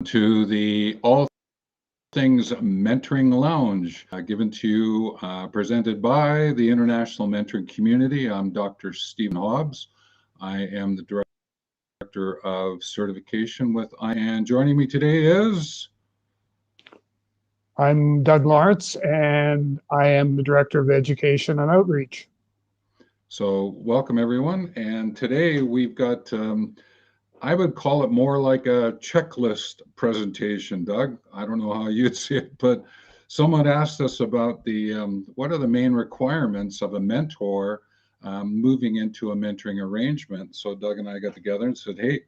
to the All Things Mentoring Lounge, given to you, presented by the International Mentoring Community. I'm Dr. Stephen Hobbs. I am the Director of Certification with and joining me today is... I'm Doug Lawrence, and I am the Director of Education and Outreach. So welcome everyone. And today we've got, I would call it more like a checklist presentation, Doug. I don't know how you'd see it, but someone asked us about what are the main requirements of a mentor moving into a mentoring arrangement. So Doug and I got together and said, hey,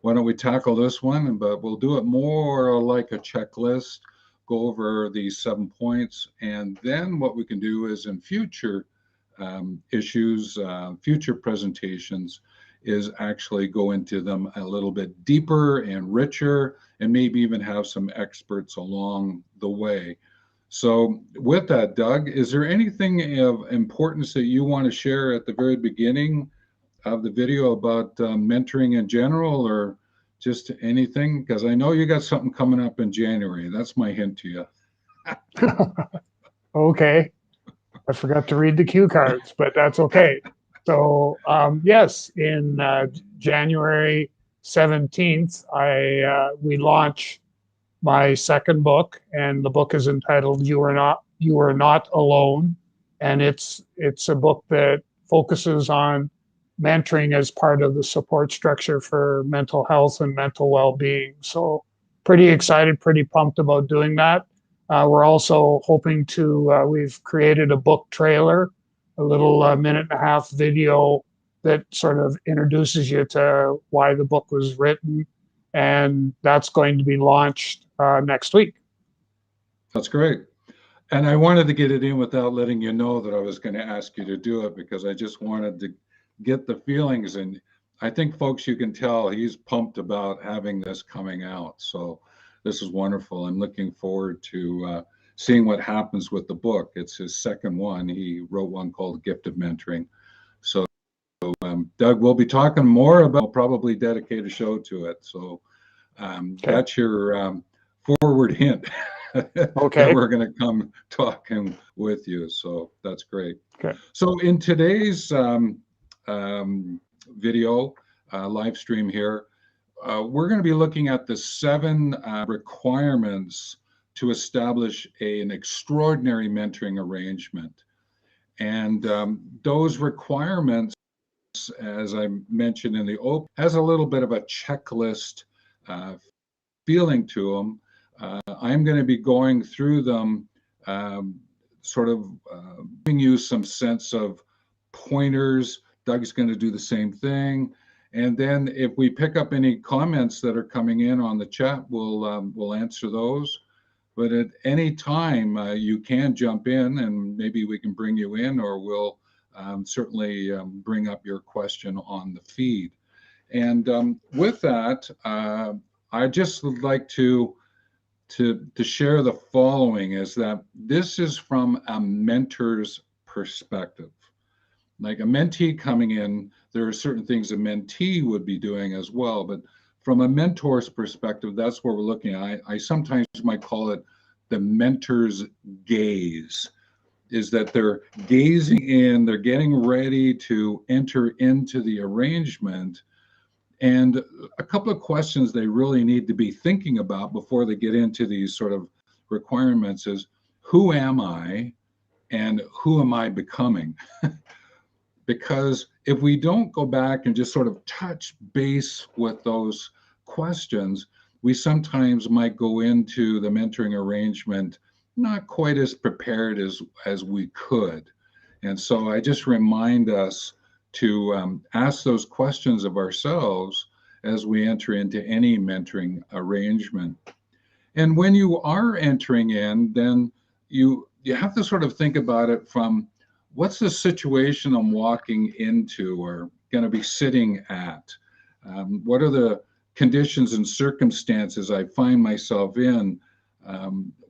why don't we tackle this one? But we'll do it more like a checklist, go over these 7 points. And then what we can do is in future issues, future presentations, is actually go into them a little bit deeper and richer, and maybe even have some experts along the way. So with that, Doug, is there anything of importance that you want to share at the very beginning of the video about mentoring in general, or just anything? Because I know you got something coming up in January. That's my hint to you. Okay, I forgot to read the cue cards, but that's okay. So yes, in January 17th, we launch my second book, and the book is entitled "You Are Not Alone," and it's a book that focuses on mentoring as part of the support structure for mental health and mental well-being. So pretty excited, pretty pumped about doing that. We're also hoping to, we've created a book trailer, a little minute and a half video that sort of introduces you to why the book was written. And that's going to be launched next week. That's great. And I wanted to get it in without letting you know that I was going to ask you to do it, because I just wanted to get the feelings. And I think, folks, you can tell he's pumped about having this coming out. So this is wonderful. I'm looking forward to seeing what happens with the book. It's his second one. He wrote one called Gift of Mentoring. So Doug, we'll be talking more about, we'll probably dedicate a show to it. So that's your forward hint. Okay. That we're going to come talking with you. So that's great. Okay. So in today's video live stream here, we're going to be looking at the 7 requirements to establish an extraordinary mentoring arrangement. And those requirements, as I mentioned in the open, has a little bit of a checklist feeling to them. I'm going to be going through them, sort of giving you some sense of pointers. Doug's going to do the same thing. And then if we pick up any comments that are coming in on the chat, we'll answer those. But at any time, you can jump in, and maybe we can bring you in, or we'll certainly bring up your question on the feed. And with that, I just would like to share the following, is that this is from a mentor's perspective. Like a mentee coming in, there are certain things a mentee would be doing as well, but from a mentor's perspective, that's where we're looking at. I sometimes might call it the mentor's gaze, is that they're gazing in, they're getting ready to enter into the arrangement. And a couple of questions they really need to be thinking about before they get into these sort of requirements is, who am I and who am I becoming? Because if we don't go back and just sort of touch base with those questions, we sometimes might go into the mentoring arrangement not quite as prepared as we could. And so I just remind us to ask those questions of ourselves as we enter into any mentoring arrangement. And when you are entering in, then you have to sort of think about it from, what's the situation I'm walking into or going to be sitting at? What are the conditions and circumstances I find myself in?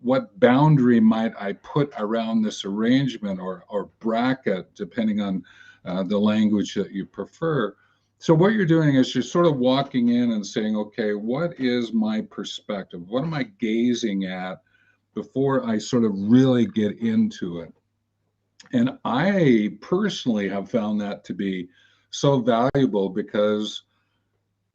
What boundary might I put around this arrangement, or bracket, depending on the language that you prefer, So what you're doing is you're sort of walking in and saying, okay, what is my perspective? What am I gazing at before I sort of really get into it? And I personally have found that to be so valuable because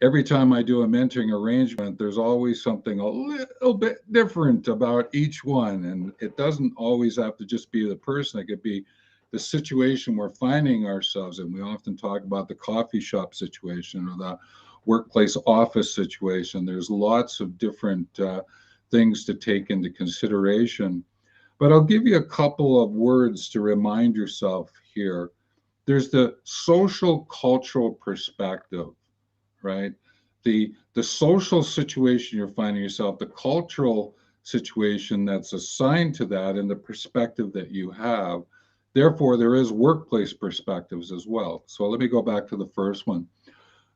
every time I do a mentoring arrangement, there's always something a little bit different about each one. And it doesn't always have to just be the person, it could be the situation we're finding ourselves in. We often talk about the coffee shop situation or the workplace office situation. There's lots of different things to take into consideration. But I'll give you a couple of words to remind yourself here. There's the social cultural perspective, right? The social situation you're finding yourself, the cultural situation that's assigned to that, and the perspective that you have. Therefore, there is workplace perspectives as well. So let me go back to the first one.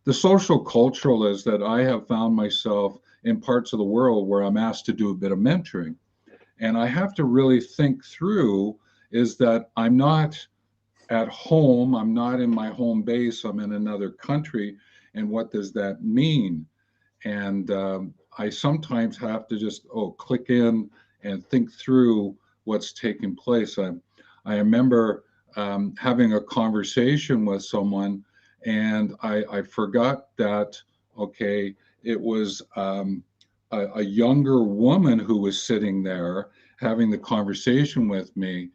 The social cultural is that I have found myself in parts of the world where I'm asked to do a bit of mentoring. And I have to really think through is that I'm not at home, I'm not in my home base, I'm in another country. And what does that mean? And I sometimes have to just click in and think through what's taking place. I remember having a conversation with someone, and I forgot that okay, it was a younger woman who was sitting there having the conversation with me,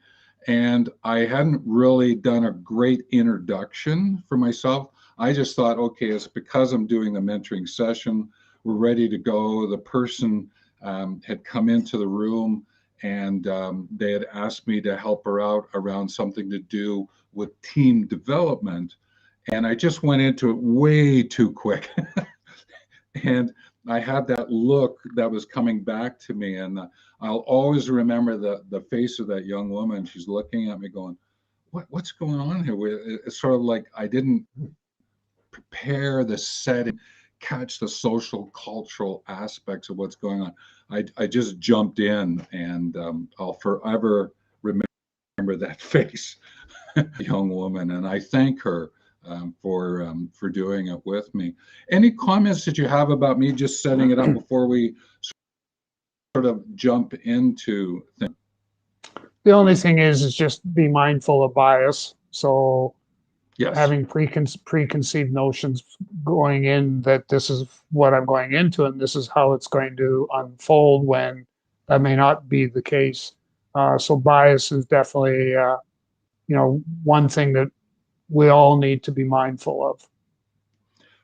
and I hadn't really done a great introduction for myself. I just thought, okay, it's because I'm doing the mentoring session. We're ready to go. The person had come into the room and they had asked me to help her out around something to do with team development. And I just went into it way too quick. And I had that look that was coming back to me. And I'll always remember the face of that young woman. She's looking at me going, what's going on here? It's sort of like I didn't prepare the setting, catch the social cultural aspects of what's going on. I just jumped in, and I'll forever remember that face, young woman, and I thank her for doing it with me. Any comments that you have about me just setting it up before we sort of jump into things? The only thing is just be mindful of bias. So Yes. having preconceived notions going in that this is what I'm going into and this is how it's going to unfold when that may not be the case. So bias is definitely, one thing that we all need to be mindful of.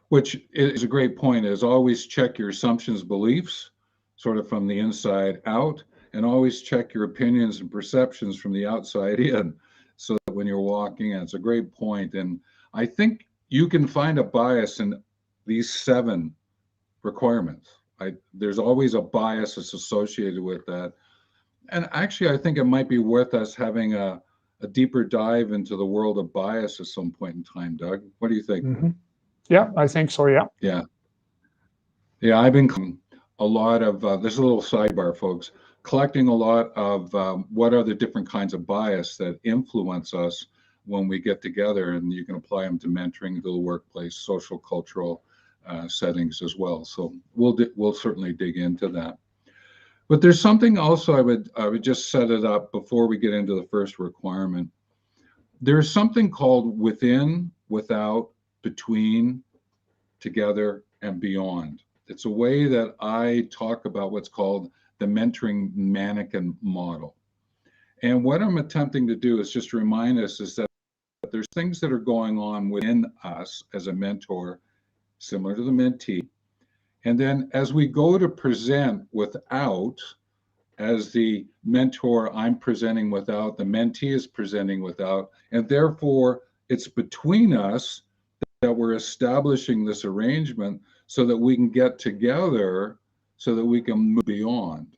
Which is a great point, is always check your assumptions, beliefs, sort of from the inside out, and always check your opinions and perceptions from the outside in. So that when you're walking in, it's a great point. And I think you can find a bias in these 7 requirements. There's always a bias that's associated with that. And actually, I think it might be worth us having a deeper dive into the world of bias at some point in time, Doug. What do you think? Mm-hmm. Yeah, I think so. Yeah. Yeah. Yeah, I've been a lot of, there's a little sidebar, folks, collecting a lot of what are the different kinds of bias that influence us when we get together, and you can apply them to mentoring, to the workplace, social, cultural settings as well. So we'll certainly dig into that. But there's something also I would just set it up before we get into the first requirement. There's something called within, without, between, together, and beyond. It's a way that I talk about what's called the mentoring mannequin model. And what I'm attempting to do is just remind us is that there's things that are going on within us as a mentor, similar to the mentee. And then as we go to present without, as the mentor, I'm presenting without, the mentee is presenting without, and therefore it's between us that we're establishing this arrangement so that we can get together so that we can move beyond.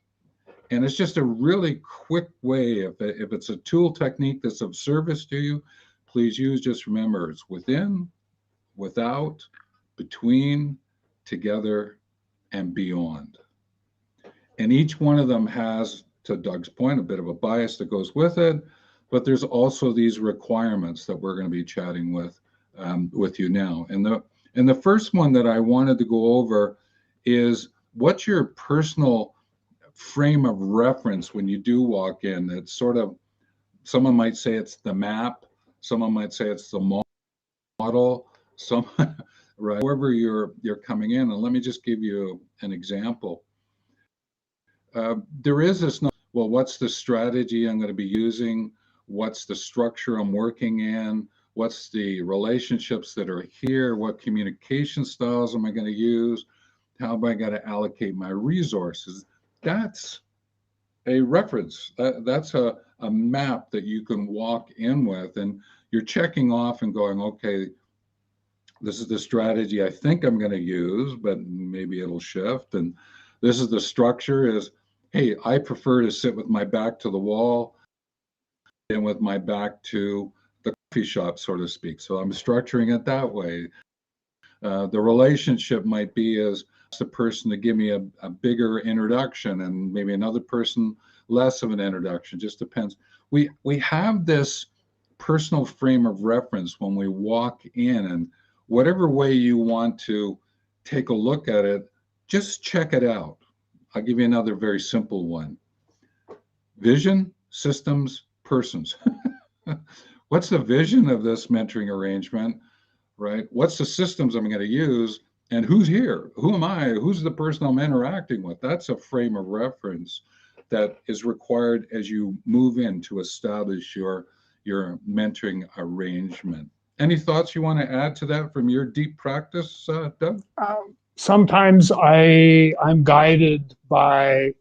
And it's just a really quick way. If it's a tool technique that's of service to you, please use, just remember it's within, without, between, together, and beyond. And each one of them has, to Doug's point, a bit of a bias that goes with it. But there's also these requirements that we're going to be chatting with you now. And And the first one that I wanted to go over is, what's your personal frame of reference when you do walk in? It's sort of, someone might say it's the map, someone might say it's the model, some right, wherever you're coming in. And let me just give you an example. There is this, well, what's the strategy I'm going to be using? What's the structure I'm working in? What's the relationships that are here? What communication styles am I going to use? How am I going to allocate my resources? That's a reference. That's a map that you can walk in with, and you're checking off and going, okay, this is the strategy I think I'm going to use, but maybe it'll shift. And this is the structure is, hey, I prefer to sit with my back to the wall and with my back to the coffee shop, so to speak. So I'm structuring it that way. The relationship might be as the person to give me a bigger introduction, and maybe another person less of an introduction. Just depends. We have this personal frame of reference when we walk in, and whatever way you want to take a look at it, just check it out. I'll give you another very simple one. Vision, systems, persons. What's the vision of this mentoring arrangement, right? What's the systems I'm going to use, and who's here? Who am I? Who's the person I'm interacting with? That's a frame of reference that is required as you move in to establish your mentoring arrangement. Any thoughts you want to add to that from your deep practice, Doug? Sometimes I'm guided by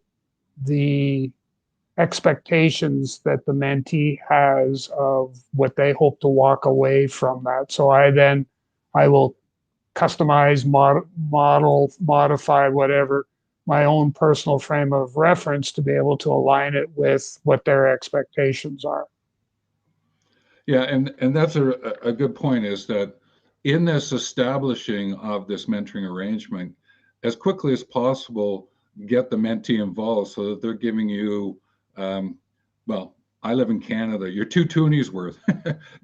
the expectations that the mentee has of what they hope to walk away from that. So I will customize, model, modify, whatever, my own personal frame of reference to be able to align it with what their expectations are. Yeah, and that's a good point, is that in this establishing of this mentoring arrangement, as quickly as possible, get the mentee involved so that they're giving you, well, I live in Canada, you're 2 toonies worth.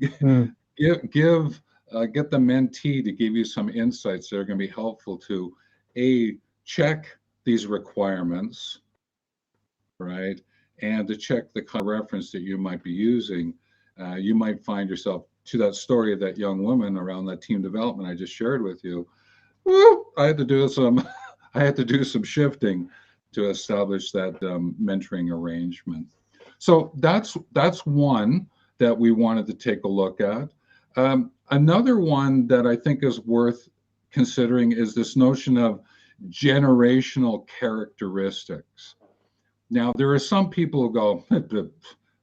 Mm. Get the mentee to give you some insights that are going to be helpful to check these requirements, right, and to check the kind of reference that you might be using. You might find yourself, to that story of that young woman around that team development I just shared with you. Woo, I had to do some shifting to establish that mentoring arrangement. So that's one that we wanted to take a look at. Another one that I think is worth considering is this notion of generational characteristics. Now, there are some people who go,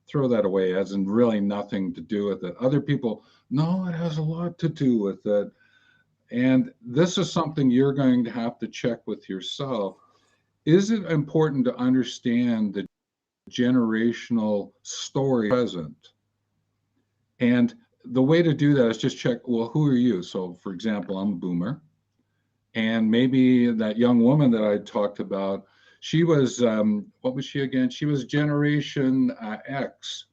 throw that away, it has really nothing to do with it. Other people, no, it has a lot to do with it. And this is something you're going to have to check with yourself. Is it important to understand the generational story present? And the way to do that is just check, well, who are you? So, for example, I'm a boomer. And maybe that young woman that I talked about, she was, what was she again? She was Generation X,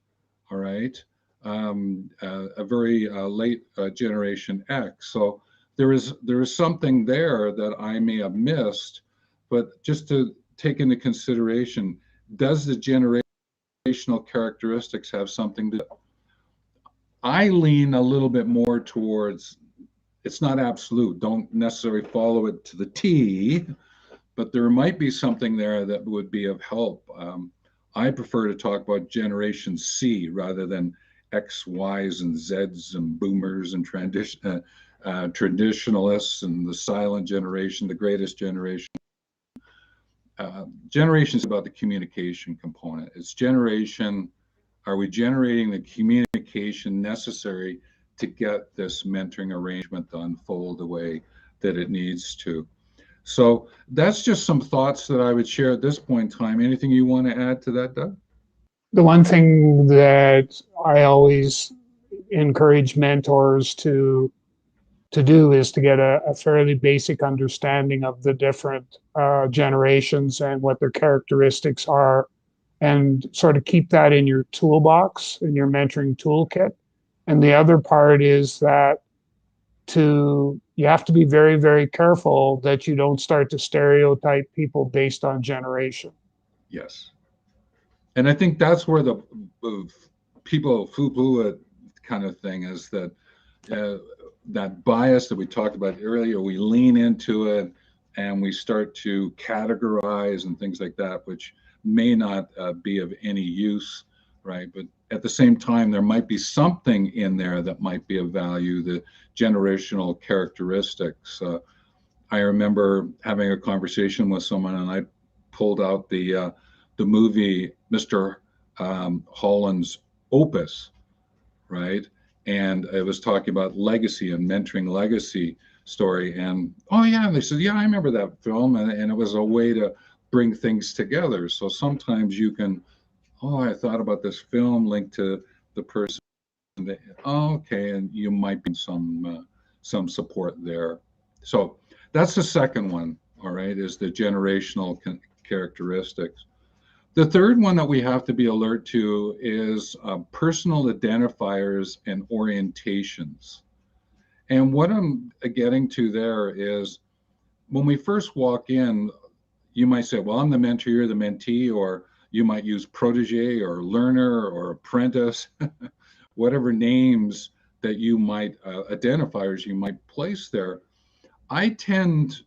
all right? A very late Generation X. So there is something there that I may have missed, but just to take into consideration, does the generational characteristics have something to? I lean a little bit more towards, it's not absolute. Don't necessarily follow it to the T, but there might be something there that would be of help. I prefer to talk about Generation C rather than X, Ys, and Zs and boomers and traditionalists and the silent generation, the greatest generation. Generation is about the communication component. It's generation. Are we generating the communication necessary to get this mentoring arrangement to unfold the way that it needs to? So that's just some thoughts that I would share at this point in time. Anything you want to add to that, Doug? The one thing that I always encourage mentors to do is to get a fairly basic understanding of the different generations and what their characteristics are, and sort of keep that in your toolbox, in your mentoring toolkit. And the other part is that to you have to be very, very careful that you don't start to stereotype people based on generation. Yes. And I think that's where the people poo-poo it kind of thing is that uh, that bias that we talked about earlier, we lean into it and we start to categorize and things like that, which may not be of any use, right? But at the same time, there might be something in there that might be of value, the generational characteristics. I remember having a conversation with someone, and I pulled out the movie Mr. Holland's Opus, right? And it was talking about legacy and mentoring legacy story. And oh yeah, and they said, yeah, I remember that film, and it was a way to bring things together. So sometimes you can, oh, I thought about this film linked to the person. That, oh, okay, and you might be some support there. So that's the second one. All right, is the generational characteristics. The third one that we have to be alert to is personal identifiers and orientations. And what I'm getting to there is when we first walk in, you might say, well, I'm the mentor, you're the mentee, or you might use protege or learner or apprentice, whatever names that you might identifiers you might place there. I tend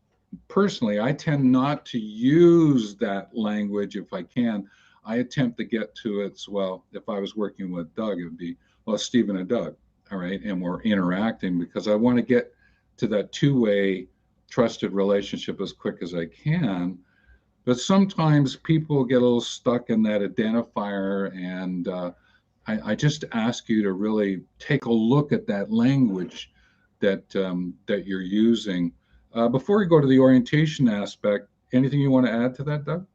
personally, I tend not to use that language if I can. I attempt to get to it. Well, if I was working with Doug, it would be, well, Stephen and Doug, all right, and we're interacting because I want to get to that two-way trusted relationship as quick as I can. But sometimes people get a little stuck in that identifier, and I just ask you to really take a look at that language that you're using. Before we go to the orientation aspect, anything you want to add to that, Doug?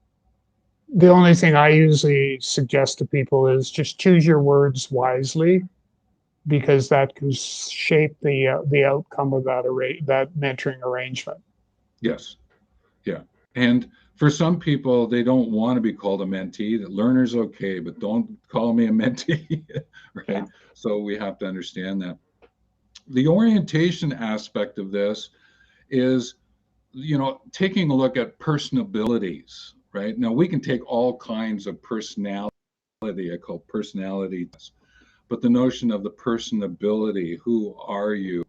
The only thing I usually suggest to people is just choose your words wisely, because that can shape the outcome of that mentoring arrangement. Yes. Yeah. And for some people, they don't want to be called a mentee. The learner's okay, but don't call me a mentee, right? Yeah. So we have to understand that. The orientation aspect of this is, taking a look at personabilities, right? Now we can take all kinds of personality, I call personality, but the notion of the personability, who are you?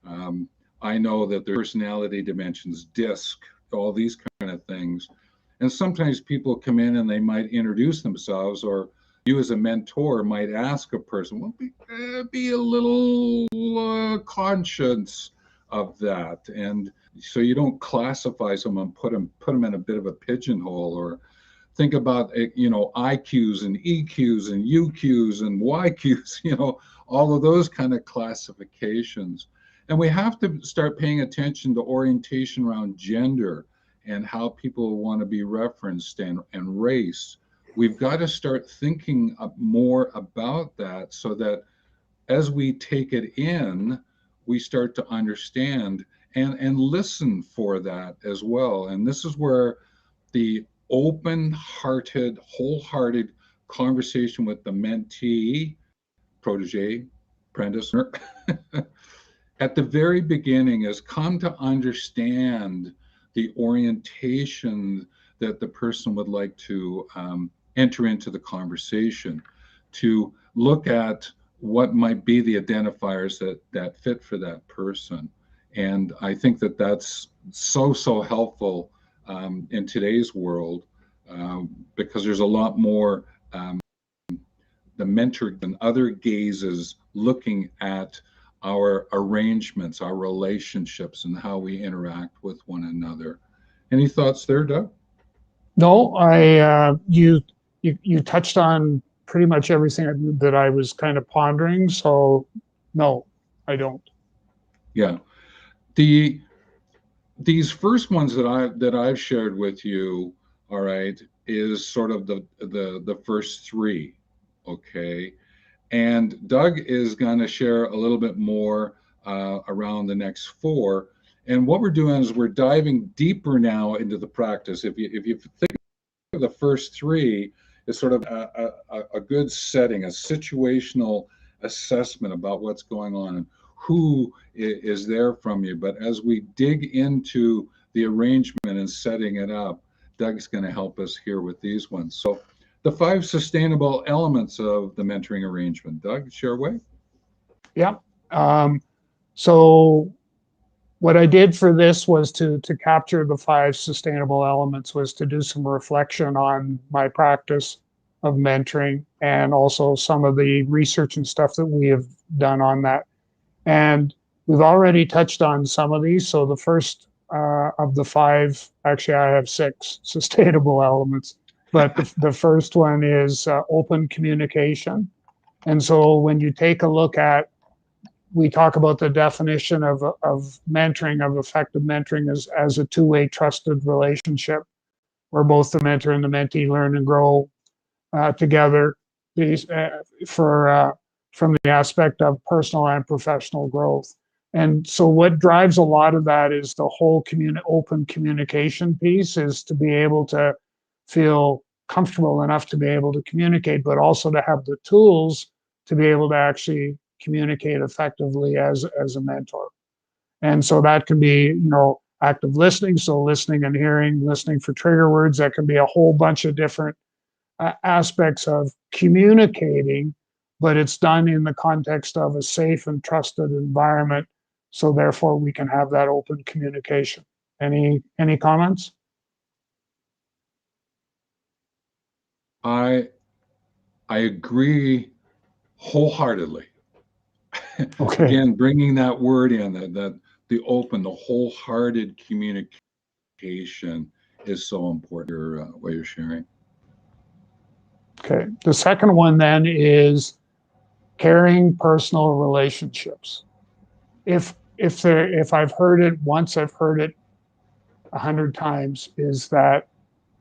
Um, I know that there's personality dimensions, DISC, all these kind of things. And sometimes people come in and they might introduce themselves, or you as a mentor might ask a person, well, be a little conscious of that. And so you don't classify someone, put them in a bit of a pigeonhole, or think about IQs and EQs and UQs and YQs, all of those kind of classifications. And we have to start paying attention to orientation around gender and how people want to be referenced, and race. We've got to start thinking more about that so that as we take it in, we start to understand and listen for that as well. And this is where the open-hearted, wholehearted conversation with the mentee, protege, apprentice, at the very beginning is come to understand the orientation that the person would like to enter into the conversation, to look at what might be the identifiers that fit for that person. And I think that that's so helpful in today's world, because there's a lot more the mentor and other gazes looking at our arrangements, our relationships, and how we interact with one another. Any thoughts there, Doug? No, I you touched on pretty much everything that I was kind of pondering. So no, I don't. Yeah. The these first ones that I've shared with you, all right, is sort of the first three, okay. And Doug is going to share a little bit more around the next four. And what we're doing is we're diving deeper now into the practice. If you think of the first three as sort of a good setting, a situational assessment about what's going on and who is there from you. But as we dig into the arrangement and setting it up, Doug's going to help us here with these ones. So the 5 sustainable elements of the mentoring arrangement. Doug, share away. Yeah. So what I did for this was to capture the 5 sustainable elements, was to do some reflection on my practice of mentoring and also some of the research and stuff that we have done on that. And we've already touched on some of these. So the first of the 5, actually I have 6 sustainable elements, but the first one is open communication. And so when you take a look at, we talk about the definition of mentoring, of effective mentoring, as a two-way trusted relationship where both the mentor and the mentee learn and grow together from the aspect of personal and professional growth. And so what drives a lot of that is the whole open communication piece, is to be able to feel comfortable enough to be able to communicate, but also to have the tools to be able to actually communicate effectively as a mentor. And so that can be, active listening. So listening and hearing, listening for trigger words. That can be a whole bunch of different aspects of communicating, but it's done in the context of a safe and trusted environment. So therefore we can have that open communication. Any comments? I agree wholeheartedly. Okay. Again, bringing that word in, that the open, the wholehearted communication is so important. What you're sharing. Okay. The second one then is caring personal relationships. If I've heard it once, I've heard it 100 times, is that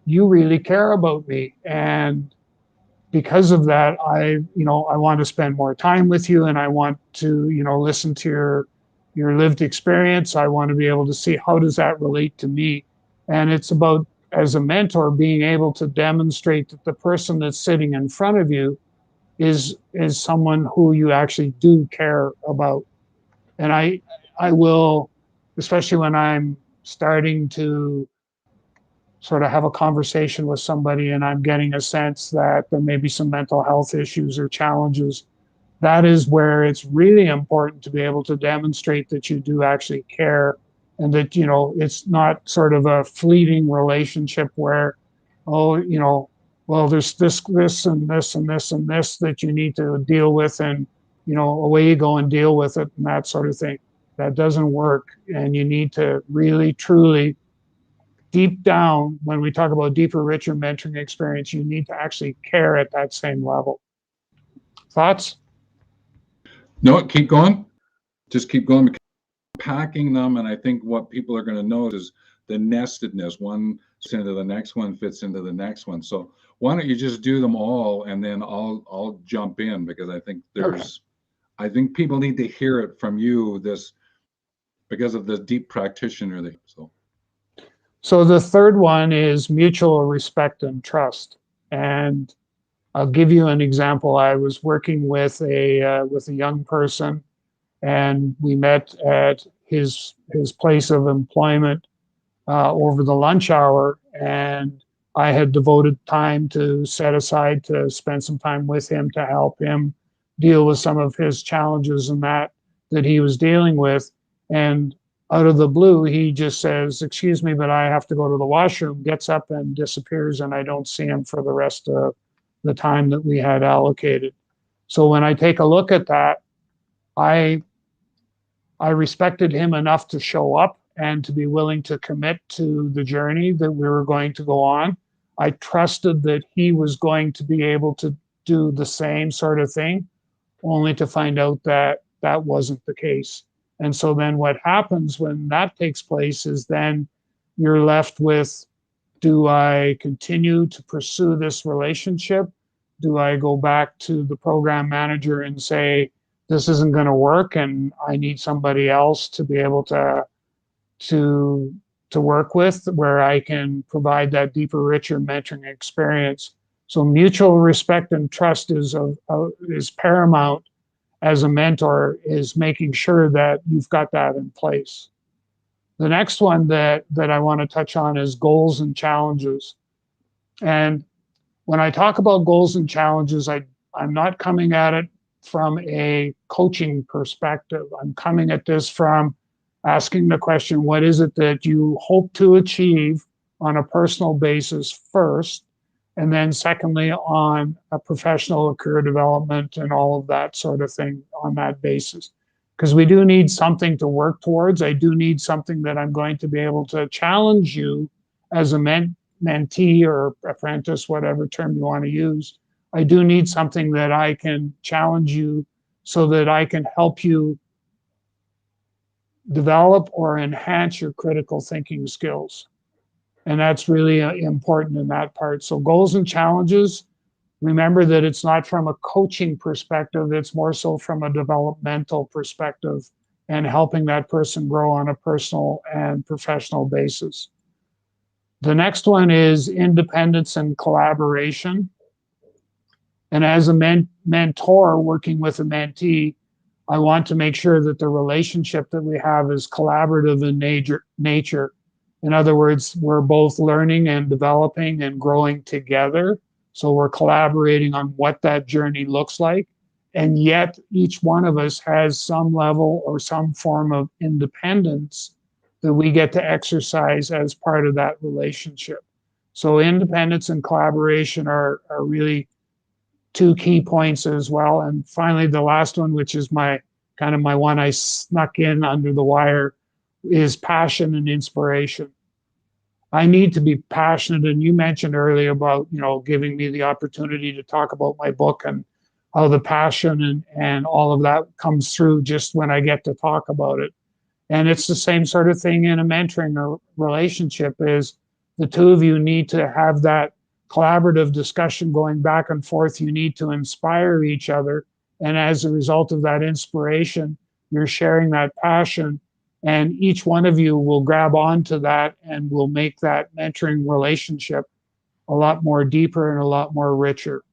you really care about me, and because of that, I want to spend more time with you, and I want to, listen to your lived experience. I want to be able to see how does that relate to me. And it's about, as a mentor, being able to demonstrate that the person that's sitting in front of you is someone who you actually do care about. And I will, especially when I'm starting to sort of have a conversation with somebody and I'm getting a sense that there may be some mental health issues or challenges, that is where it's really important to be able to demonstrate that you do actually care, and that, it's not sort of a fleeting relationship where, oh, well, there's this and this and this and this that you need to deal with, and, away you go and deal with it and that sort of thing. That doesn't work. And you need to really, truly, deep down, when we talk about deeper, richer mentoring experience, you need to actually care at that same level. Thoughts? No, keep going. Just keep going. Packing them, and I think what people are going to notice is the nestedness. One fits into the next one, fits into the next one. So why don't you just do them all, and then I'll jump in, because I think I think people need to hear it from you, this, because of the deep practitioner that. So the third one is mutual respect and trust. And I'll give you an example. I was working with a young person, and we met at his place of employment over the lunch hour, and I had devoted time to set aside to spend some time with him to help him deal with some of his challenges and that he was dealing with. And out of the blue, he just says, "Excuse me, but I have to go to the washroom," gets up and disappears, and I don't see him for the rest of the time that we had allocated. So when I take a look at that, I respected him enough to show up and to be willing to commit to the journey that we were going to go on. I trusted that he was going to be able to do the same sort of thing, only to find out that that wasn't the case. And so then what happens when that takes place is then you're left with, do I continue to pursue this relationship? Do I go back to the program manager and say, this isn't going to work and I need somebody else to be able to work with, where I can provide that deeper, richer mentoring experience? So mutual respect and trust is paramount as a mentor is making sure that you've got that in place. The next one that I want to touch on is goals and challenges. And when I talk about goals and challenges, I'm not coming at it from a coaching perspective. I'm coming at this from asking the question, what is it that you hope to achieve on a personal basis first? And then secondly, on a professional or career development and all of that sort of thing on that basis. Because we do need something to work towards. I do need something that I'm going to be able to challenge you as a mentee or apprentice, whatever term you want to use. I do need something that I can challenge you so that I can help you develop or enhance your critical thinking skills. And that's really important in that part. So goals and challenges, remember that it's not from a coaching perspective, it's more so from a developmental perspective and helping that person grow on a personal and professional basis. The next one is independence and collaboration. And as a mentor working with a mentee, I want to make sure that the relationship that we have is collaborative in nature. In other words, we're both learning and developing and growing together. So we're collaborating on what that journey looks like. And yet each one of us has some level or some form of independence that we get to exercise as part of that relationship. So independence and collaboration are really two key points as well. And finally, the last one, which is my one I snuck in under the wire, is passion and inspiration. I need to be passionate. And you mentioned earlier about, giving me the opportunity to talk about my book and how the passion and all of that comes through just when I get to talk about it. And it's the same sort of thing in a mentoring relationship is the two of you need to have that collaborative discussion going back and forth. You need to inspire each other. And as a result of that inspiration, you're sharing that passion. And each one of you will grab onto that and will make that mentoring relationship a lot more deeper and a lot more richer.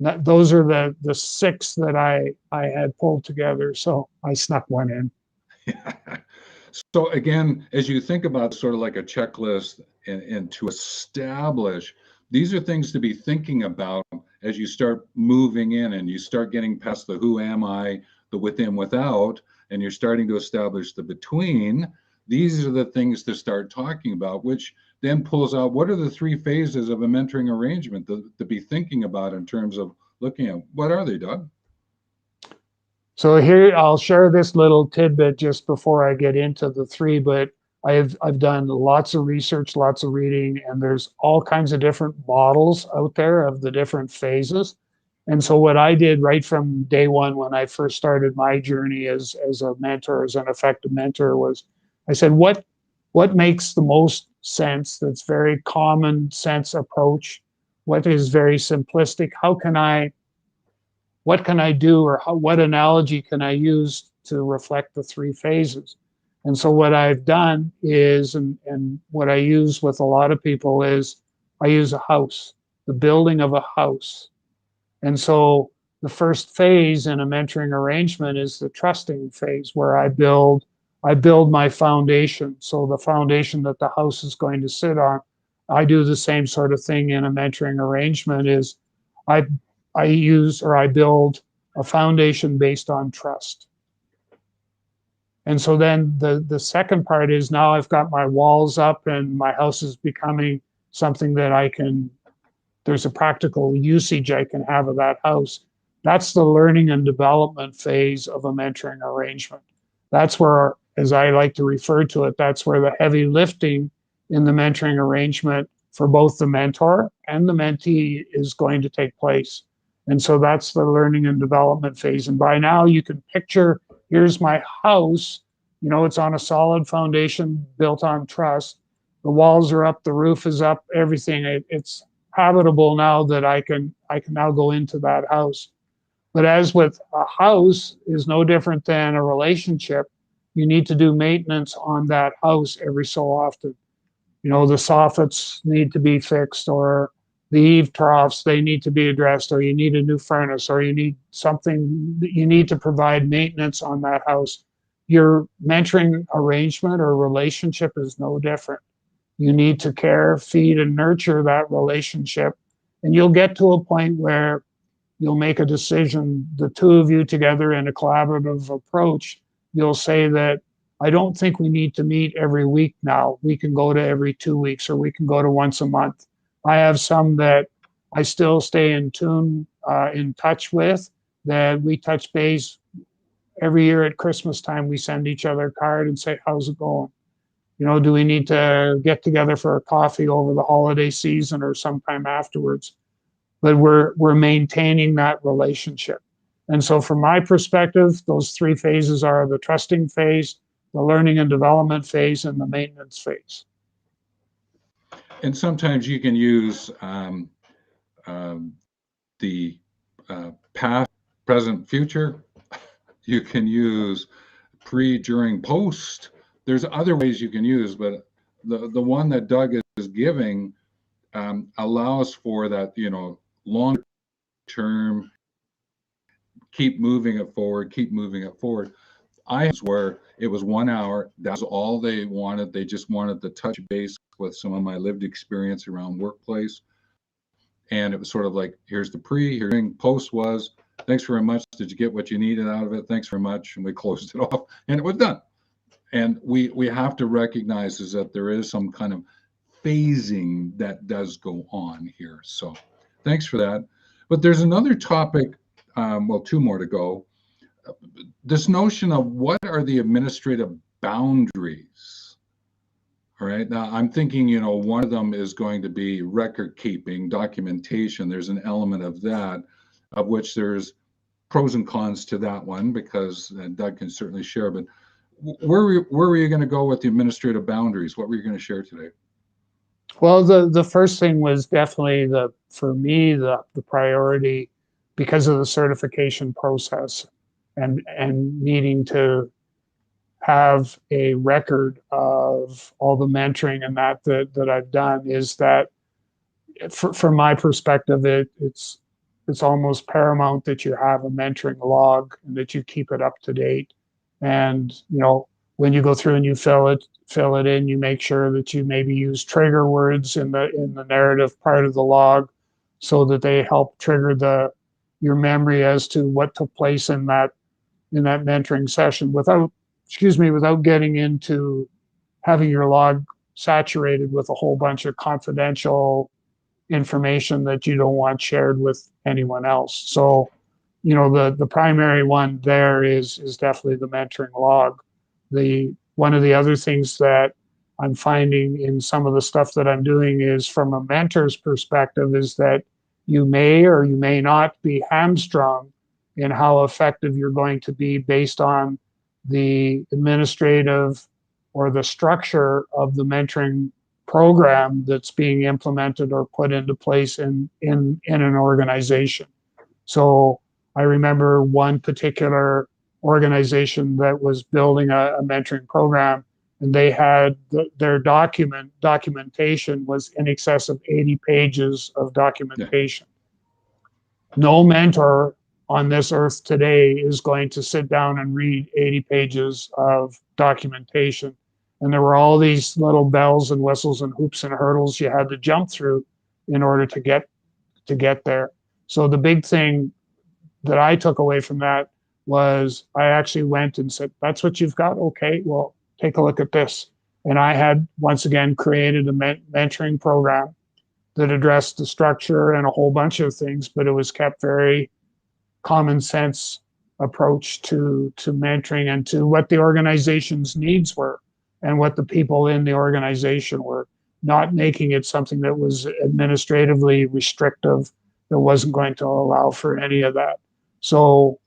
Those are the six that I had pulled together. So I snuck one in. So again, as you think about sort of like a checklist and to establish, these are things to be thinking about as you start moving in and you start getting past the who am I, the within, without, and you're starting to establish the between. These are the things to start talking about, which then pulls out what are the three phases of a mentoring arrangement to be thinking about in terms of looking at what are they, Doug? So here I'll share this little tidbit just before I get into the three, but I've done lots of research, lots of reading, and there's all kinds of different models out there of the different phases. And so what I did right from day one when I first started my journey as a mentor, as an effective mentor, was I said, what makes the most sense? That's very common sense approach. What is very simplistic? What can I do, or what analogy can I use to reflect the three phases? And so what I've done is, and what I use with a lot of people is, I use a house, the building of a house. And so the first phase in a mentoring arrangement is the trusting phase, where I build my foundation. So the foundation that the house is going to sit on. I do the same sort of thing in a mentoring arrangement is I I build a foundation based on trust. And so then the second part is now I've got my walls up and my house is becoming something that there's a practical usage I can have of that house. That's the learning and development phase of a mentoring arrangement. That's where, as I like to refer to it, that's where the heavy lifting in the mentoring arrangement for both the mentor and the mentee is going to take place. And so that's the learning and development phase. And by now you can picture, here's my house, it's on a solid foundation built on trust. The walls are up, the roof is up, everything. It's habitable now that I can now go into that house. But as with a house is no different than a relationship, you need to do maintenance on that house every so often. The soffits need to be fixed, or the eave troughs, they need to be addressed, or you need a new furnace, or you need something, you need to provide maintenance on that house. Your mentoring arrangement or relationship is no different. You need to care, feed, and nurture that relationship. And you'll get to a point where you'll make a decision, the two of you together in a collaborative approach. You'll say that I don't think we need to meet every week now. We can go to every 2 weeks, or we can go to once a month. I have some that I still stay in tune, in touch with, that we touch base every year at Christmas time. We send each other a card and say, how's it going? Do we need to get together for a coffee over the holiday season or sometime afterwards? But we're maintaining that relationship. And so from my perspective, those three phases are the trusting phase, the learning and development phase, and the maintenance phase. And sometimes you can use the past, present, future. You can use pre, during, post. There's other ways you can use, but the one that Doug is giving allows for that, long term, keep moving it forward, keep moving it forward. I was where it was 1 hour. That's all they wanted. They just wanted to touch base with some of my lived experience around workplace. And it was sort of like, here's the pre, here's the post was, thanks very much. Did you get what you needed out of it? Thanks very much. And we closed it off and it was done. And we have to recognize is that there is some kind of phasing that does go on here. So thanks for that. But there's another topic, well, two more to go. This notion of what are the administrative boundaries. All right. Now I'm thinking, one of them is going to be record keeping, documentation. There's an element of that, of which there's pros and cons to that one, because Doug can certainly share. But where were you going to go with the administrative boundaries? What were you going to share today? Well, the first thing was definitely for me, the priority, because of the certification process and needing to have a record of all the mentoring and that I've done, is that from my perspective, it's almost paramount that you have a mentoring log and that you keep it up to date. And when you go through and you fill it in, you make sure that you maybe use trigger words in the narrative part of the log, so that they help trigger your memory as to what took place in that mentoring session, without getting into having your log saturated with a whole bunch of confidential information that you don't want shared with anyone else. So, the primary one there is definitely the mentoring log. One of the other things that I'm finding in some of the stuff that I'm doing is, from a mentor's perspective, is that you may or you may not be hamstrung in how effective you're going to be based on the administrative or the structure of the mentoring program that's being implemented or put into place in an organization. So I remember one particular organization that was building a mentoring program, and they had their documentation was in excess of 80 pages of documentation. Yeah. No mentor on this earth today is going to sit down and read 80 pages of documentation. And there were all these little bells and whistles and hoops and hurdles you had to jump through in order to get there. So the big thing that I took away from that was, I actually went and said, that's what you've got? Okay, well, take a look at this. And I had, once again, created a mentoring program that addressed the structure and a whole bunch of things, but it was kept very common sense approach to mentoring and to what the organization's needs were and what the people in the organization were, not making it something that was administratively restrictive, that wasn't going to allow for any of that. So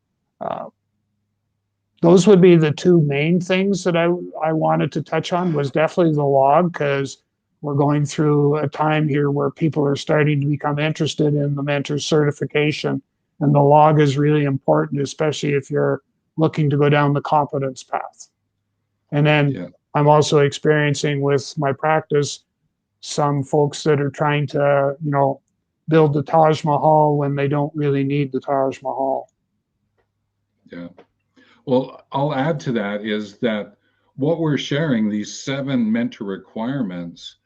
those would be the two main things that I wanted to touch on, was definitely the log, because we're going through a time here where people are starting to become interested in the mentor certification, and the log is really important, especially if you're looking to go down the competence path. And then I'm also experiencing with my practice some folks that are trying to, build the Taj Mahal when they don't really need the Taj Mahal. Yeah. Well, I'll add to that is that what we're sharing, these 7 mentor requirements,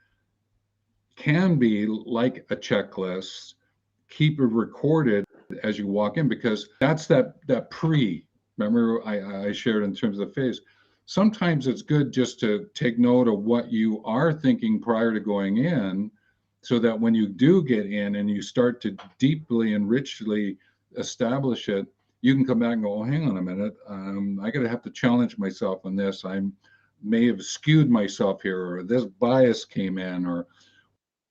can be like a checklist. Keep it recorded as you walk in, because that's that pre. Remember, I shared in terms of the phase. Sometimes it's good just to take note of what you are thinking prior to going in, so that when you do get in and you start to deeply and richly establish it, you can come back and go, oh, hang on a minute, I got to have to challenge myself on this. I may have skewed myself here, or this bias came in, or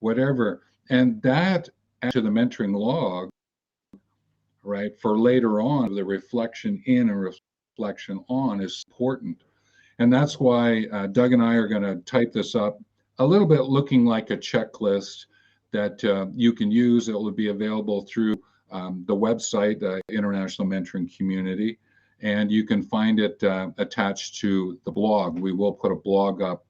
whatever. And that adds to the mentoring log, right? For later on, the reflection in and reflection on is important. And that's why Doug and I are going to type this up a little bit looking like a checklist that you can use. It will be available through the website, International Mentoring Community, and you can find it attached to the blog. We will put a blog up,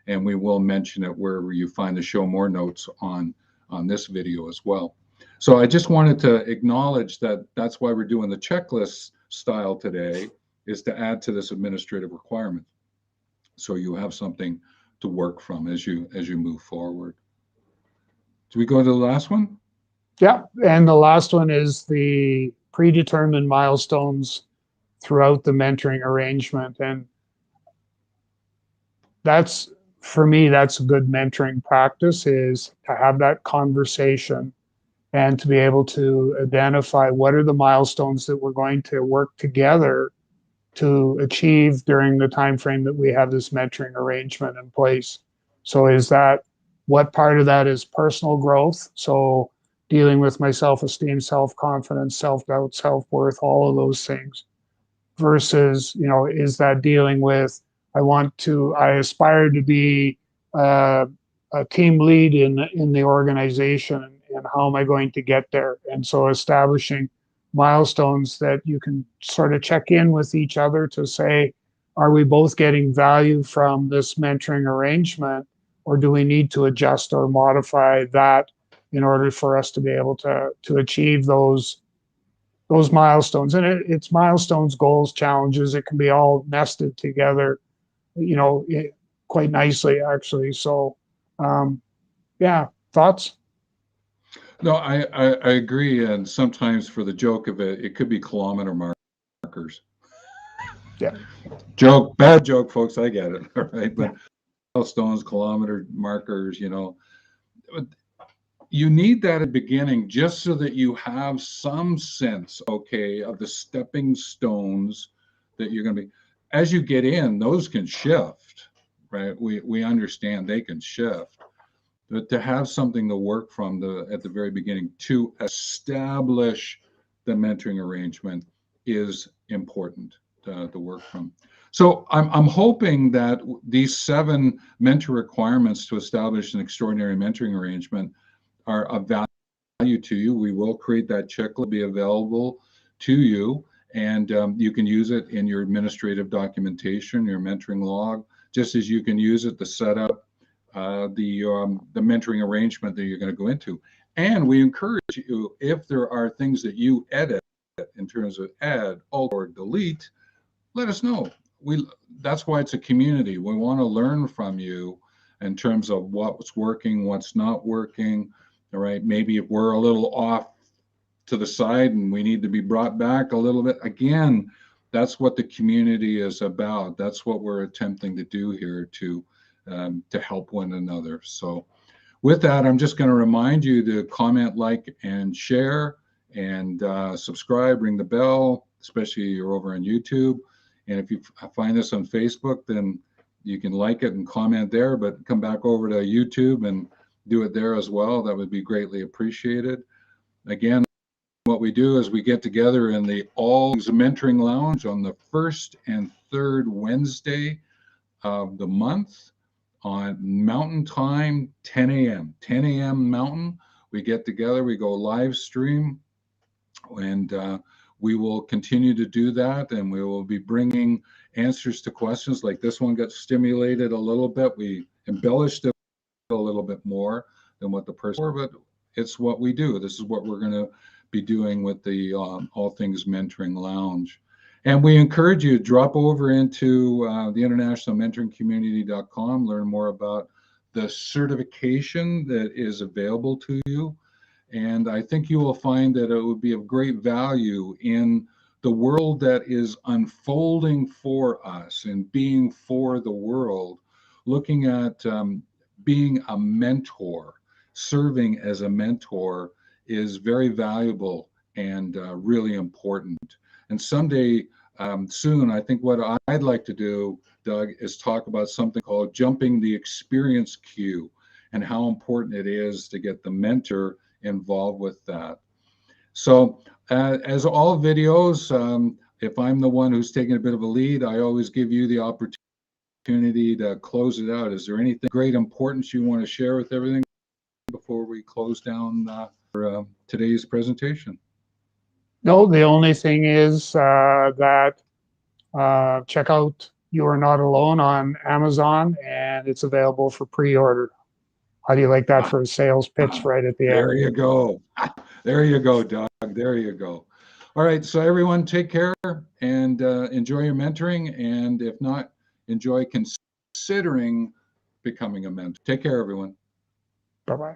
and we will mention it wherever you find the show more notes on this video as well. So I just wanted to acknowledge that that's why we're doing the checklist style today, is to add to this administrative requirement, so you have something to work from as you move forward. Do we go to the last one? Yeah, and the last one is the predetermined milestones throughout the mentoring arrangement. And that's, for me, that's a good mentoring practice, is to have that conversation and to be able to identify what are the milestones that we're going to work together to achieve during the time frame that we have this mentoring arrangement in place. So is that, what part of that is personal growth? So dealing with my self-esteem, self-confidence, self-doubt, self-worth, all of those things, versus, is that dealing with, I aspire to be a team lead in the organization, and how am I going to get there? And so establishing milestones that you can sort of check in with each other to say, are we both getting value from this mentoring arrangement, or do we need to adjust or modify that in order for us to be able to achieve those milestones? And it's milestones, goals, challenges. It can be all nested together, quite nicely, actually. So, yeah, thoughts? No, I agree. And sometimes for the joke of it, it could be kilometer markers. Yeah, Joke, bad joke, folks. I get it. All right. yeah, But milestones, kilometer markers, you need that at the beginning, just so that you have some sense, okay, of the stepping stones that you're going to be. As you get in, those can shift, right? We understand they can shift, but to have something to work from at the very beginning to establish the mentoring arrangement is important to work from. So I'm hoping that these 7 mentor requirements to establish an extraordinary mentoring arrangement are of value to you. We will create that checklist, be available to you, and you can use it in your administrative documentation, your mentoring log, just as you can use it to set up the mentoring arrangement that you're going to go into. And we encourage you, if there are things that you edit in terms of add, alter, or delete, let us know. That's why it's a community. We want to learn from you in terms of what's working, what's not working. All right, maybe if we're a little off to the side and we need to be brought back a little bit. Again, that's what the community is about. That's what we're attempting to do here to help one another. So with that, I'm just going to remind you to comment, like, and share, and subscribe, ring the bell, especially if you're over on YouTube. And if you find this on Facebook, then you can like it and comment there, but come back over to YouTube and do it there as well. That would be greatly appreciated. Again, what we do is we get together in the All Mentoring Lounge on the first and third Wednesday of the month on Mountain Time, 10 a.m. 10 a.m. Mountain. We get together, we go live stream, and we will continue to do that. And we will be bringing answers to questions. Like this one got stimulated a little bit. We embellished it a little bit more than what the person, but it's what we do. This is what we're going to be doing with the All Things Mentoring Lounge. And we encourage you to drop over into the internationalmentoringcommunity.com, learn more about the certification that is available to you. And I think you will find that it would be of great value in the world that is unfolding for us and being for the world, looking at being a mentor, serving as a mentor is very valuable and really important. And someday soon, I think what I'd like to do, Doug, is talk about something called jumping the experience queue and how important it is to get the mentor involved with that. So, as all videos, if I'm the one who's taking a bit of a lead, I always give you the opportunity to close it out. Is there anything great importance you want to share with everything before we close down for today's presentation? No, the only thing is that check out You Are Not Alone on Amazon, and it's available for pre-order. How do you like that for a sales pitch right at the There end? you go. There you go, Doug. There you go. All right. So, everyone, take care and enjoy your mentoring. And if not, enjoy considering becoming a mentor. Take care, everyone. Bye-bye.